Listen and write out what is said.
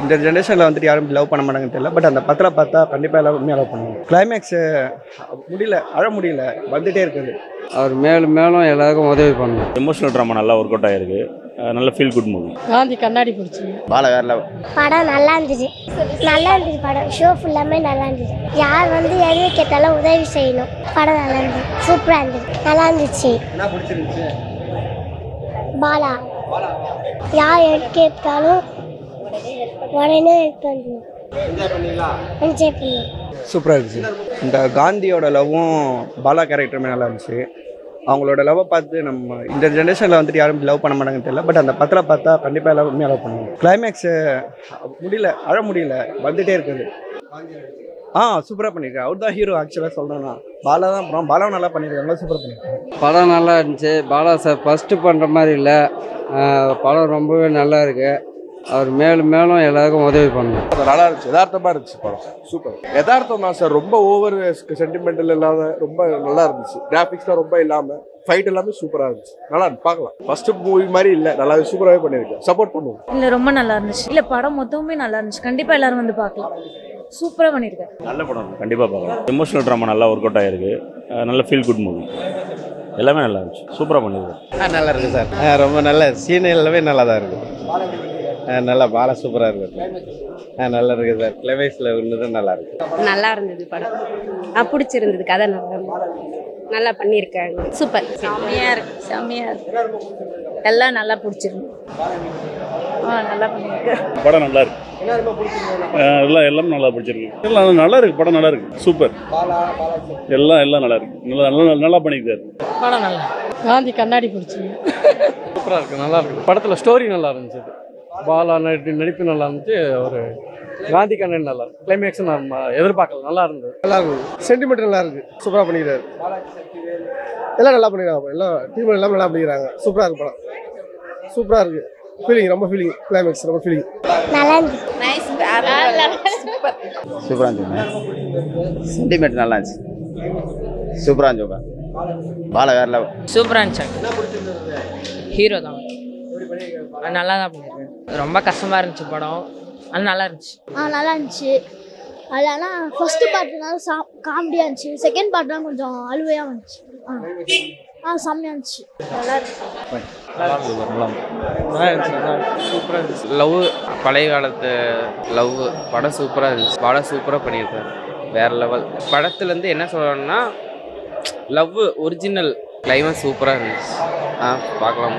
இந்த ஜென்ரேஷனில் வந்துட்டு யாரும் லவ் பண்ண மாட்டாங்கன்னு தெரியல. பட் அந்த படத்தில் பார்த்தா கண்டிப்பாக எல்லாம் உண்மையாக லவ் பண்ணுவாங்க. கிளைமேக்ஸு முடியல, அழ முடியல, வந்துகிட்டே இருக்குது. அவர் மேலும் மேலும் எல்லாருக்கும் உதவி பண்ணணும். எமோஷனல் ட்ராமா நல்லா ஒர்க் அவுட் ஆகிருக்கு. நல்ல ஃபீல் குட் மூவி. காந்தி கண்ணாடி பிடிச்சி பால வேற லவ் படம் நல்லா இருந்துச்சு. நல்லா இருந்துச்சு படம். ஷோ ஃபுல்லாமே நல்லா இருந்துச்சு. யார் வந்து எது கேட்டாலும் உதவி செய்யணும். படம் நல்லா இருந்துச்சு. சூப்பராக இருந்துச்சு. நல்லா இருந்துச்சு. என்ன பிடிச்சிருந்துச்சு? பாலா யார் எது கேட்டாலும் உடனே எடுத்து வந்துடும். என்ஜாய் பண்ணுவோம். சூப்பராக இருந்துச்சு. இந்த காந்தியோட லவ்வும் பாலா கேரக்டருமே நல்லா இருந்துச்சு. அவங்களோட லவ்வை பார்த்து நம்ம இந்த ஜென்ரேஷனில் வந்துட்டு யாரும் லவ் பண்ண மாட்டாங்கன்னு தெரியல. பட் அந்த படத்தில் பார்த்தா கண்டிப்பாக எல்லாம் உண்மையாக லவ் பண்ணுவாங்க. கிளைமேக்ஸு முடியல, அழ முடியல, வந்துகிட்டே இருக்குது. சூப்பராக பண்ணியிருக்கேன். அவர் தான் ஹீரோ. ஆக்சுவலாக சொல்லணும்னா பாலா தான் அப்புறம் பாலாவும் நல்லா பண்ணியிருக்காங்க. சூப்பராக பண்ணியிருக்காங்க. படம் நல்லா இருந்துச்சு. பாலா சார் ஃபஸ்ட்டு பண்ணுற மாதிரி இல்லை. படம் ரொம்பவே நல்லா இருக்குது. அவர் மேலும் மேலும் எல்லாருக்கும் உதவி பண்ணணும். நல்லா இருந்துச்சு. யதார்த்தமாக இருந்துச்சு படம். சூப்பர் யதார்த்தம் தான் சார். ரொம்ப ஓவர் சென்டிமெண்டல் இல்லாத ரொம்ப நல்லா இருந்துச்சு. கிராஃபிக்ஸ்லாம் ரொம்ப இல்லாமல் ஃபைட் எல்லாமே சூப்பராக இருந்துச்சு. நல்லா இருந்து பார்க்கலாம். ஃபர்ஸ்ட் மூவி மாதிரி இல்லை, நல்லா சூப்பராகவே பண்ணியிருக்கேன். சப்போர்ட் பண்ணுவோம். இல்லை ரொம்ப நல்லா இருந்துச்சு. இல்லை படம் மொத்தமே நல்லா இருந்துச்சு. கண்டிப்பாக எல்லாரும் வந்து பார்க்கலாம். சூப்பராக பண்ணியிருக்கேன். நல்ல படம், கண்டிப்பாக பார்க்கலாம். எமோஷனல் ட்ராமா நல்லா ஒர்க் அவுட் ஆகிருக்கு. நல்ல ஃபீல் குட் மூவி. எல்லாமே நல்லா இருந்துச்சு. சூப்பராக பண்ணியிருக்கேன். நல்லா இருக்குது சார். ரொம்ப நல்ல சீன் எல்லாமே நல்லா தான் இருக்குது. நல்லா பாலா சூப்பராக இருக்குது. நல்லா இருக்குது சார். கிளைமேக்ஸில் ஒன்று நல்லா இருக்குது. நல்லா இருந்தது படம். பிடிச்சிருந்தது. கதை நல்லா பண்ணியிருக்காங்க. சூப்பர். செம்மையாக இருக்கு. செம்மையாக இருக்கு. எல்லாம் நல்லா பிடிச்சிருந்து. நல்லா பண்ணியிருக்கேன். படம் நல்லா இருக்கு. எல்லாம் நல்லா பிடிச்சிருக்கு. எல்லாம் நல்லா இருக்கு. படம் நல்லா இருக்கு. சூப்பர். எல்லாம் நல்லா இருக்கு. நல்லா பண்ணியிருக்காரு. படம் நல்லா. காந்தி கண்ணாடி பிடிச்சி சூப்பராக இருக்குது. நல்லா இருக்குது. படத்தில் ஸ்டோரி நல்லா இருந்துச்சு. பாலா நடிப்பு நல்லா இருந்துச்சு. ஒரு காந்தி கண்ணாடி நல்லா இருக்கு. கிளைமேக்ஸும் நம்ம எதிர்பார்க்கல. நல்லா இருந்தது. நல்லா இருக்குது. சென்டிமெண்ட் நல்லா இருக்குது. சூப்பராக பண்ணிக்கிறாரு. எல்லாம் நல்லா பண்ணிக்கிறாங்க. எல்லாம் டீம் எல்லாம் நல்லா பண்ணிக்கிறாங்க. சூப்பராக இருக்கு படம். சூப்பராக இருக்குது. ஃபீலிங் ரொம்ப ஃபீலிங். கிளைமேக்ஸ் ரொம்ப ஃபீலிங். நல்லா இருந்துச்சு. சூப்பராக இருந்துச்சு. சென்டிமெண்ட் நல்லா இருந்துச்சு. சூப்பராக இருந்துச்சு. பாலா வேற லவ் சூப்பராக இருந்துச்சு. ஹீரோ தான். நல்லா தான் பண்ணியிருக்கேன். ரொம்ப கஷ்டமாக இருந்துச்சு படம். ஆனால் நல்லா இருந்துச்சு. நல்லா இருந்துச்சு. அது ஆனால் ஃபஸ்ட்டு பார்ட்னால காமெடியாக இருந்துச்சு. செகண்ட் பார்ட்லாம் கொஞ்சம் அழுவையாக வந்துச்சு. செம்மையாக இருந்துச்சு. நல்லா இருந்துச்சு. சூப்பராக இருந்துச்சு. லவ் பழைய காலத்து லவ் படம் சூப்பராக இருந்துச்சு. படம் சூப்பராக பண்ணியிருக்காரு. வேற லெவல். படத்துலேருந்து என்ன சொல்லணும்னா லவ் ஒரிஜினல் கிளைமேக்ஸ் சூப்பராக இருந்துச்சு. பார்க்கலாம்.